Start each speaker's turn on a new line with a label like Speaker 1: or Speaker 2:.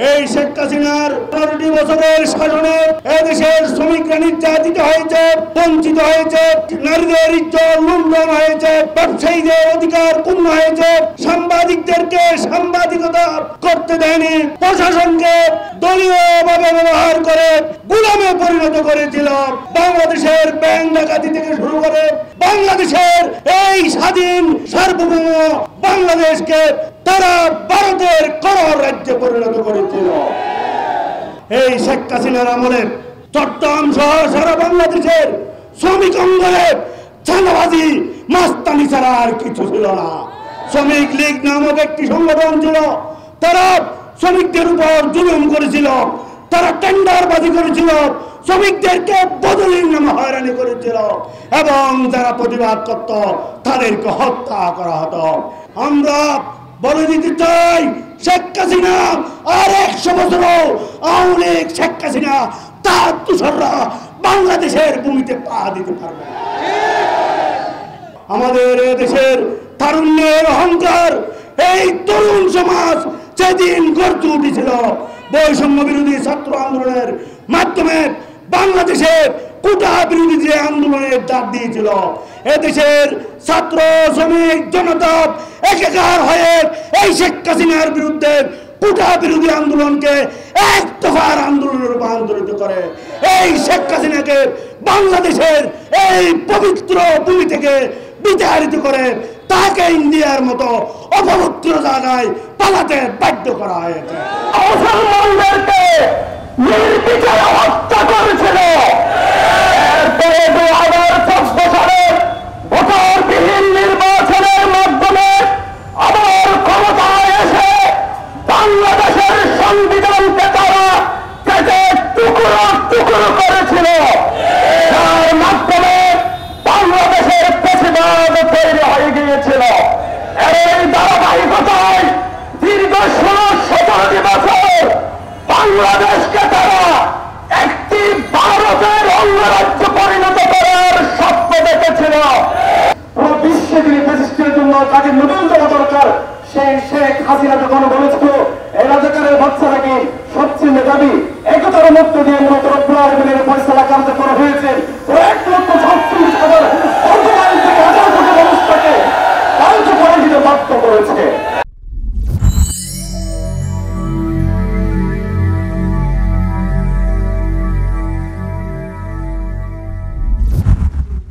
Speaker 1: এই শেখ হাসিনার 15টি বছরের শাসনে এদেশের শ্রমিকরা নির্যাতিত হয়েছে, বঞ্চিত হয়েছে, নারীদের ইজ্জত লুণ্ঠন হয়েছে, ব্যবসায়ীদের অধিকার ক্ষুণ্ণ হয়েছে, সাংবাদিকদেরকে সাংবাদিকতা করতে দেয়নি, প্রশাসনকে দলীয়ভাবে ব্যবহার করে গোলামে পরিণত করেছিল। বাংলাদেশের ব্যাংক ডাকাতি থেকে শুরু করে বাংলাদেশের এই স্বাধীন সার্বভৌম বাংলাদেশকে তারা ভারতের করর রাজ্যে পরিণত করেছিল। এই শেখ হাসিনার আমলে চট্টগ্রাম সহ সারা বাংলাদেশের শ্রমিক অঙ্গনে চাঁদাবাজি মাস্তানি ছাড়া আর কিছু ছিল না। শ্রমিক লীগ নামক একটি সংগঠন ছিল, তারা শ্রমিকদের উপর জুলুম করেছিল, তারা টেন্ডারবাজি করেছিল, শ্রমিকদেরকে বদলির নামে হয়রানি করেছিল এবং যারা প্রতিবাদ করত তাদেরকে হত্যা করা হতো। আমরা বলে দিতে চাই, শেখ হাসিনা আর 100 বছর আওয়ামী লীগ শেখ হাসিনা তার তুষাররা বাংলাদেশের ভূমিতে পা দিতে পারবে। আমাদের দেশের তারুণ্যের অহংকার এই তরুণ সমাজ যেদিন গড়ে উঠেছিল বৈষম্য বিরোধী ছাত্র আন্দোলনের মাধ্যমে বাংলাদেশের কোটা বিরোধী যে আন্দোলনের ডাক দিয়েছিল, এদেশের ছাত্র শ্রমিক জনতা একাকার হয়ে এই শেখ হাসিনার বিরুদ্ধে কোটা বিরোধী আন্দোলনকে এক দফার আন্দোলনে রূপান্তরিত করে এই শেখ হাসিনাকে বাংলাদেশের এই পবিত্র ভূমি থেকে বিতাড়িত করে তাকে ইন্ডিয়ার মতো অপবিত্র জায়গায় পালাতে বাধ্য করা হয়েছে। মুসলমানদেরকে নির্বিচারে হত্যা করেছিল। এরপরে 2014 সালে ভোটারবিহীন নির্বাচনের মাধ্যমে আবার ক্ষমতায় এসে বাংলাদেশের সংবিধানকে তারা কেটে টুকরো টুকরো করেছিল, যার মাধ্যমে বাংলাদেশের ফ্যাসিবাদ তৈরি হয়ে গিয়েছিল। এই ধারাবাহিকতায় দীর্ঘ 16-17 বছর বাংলাদেশকে তারা একটি ভারতের অঙ্গরাজ্য পরিণত করার স্বপ্ন দেখেছিল। পুরো বিশ্বে যিনি ফ্যাসিস্টের জন্য তাকে নতুন দরকার, সেই শেখ হাসিনা যখন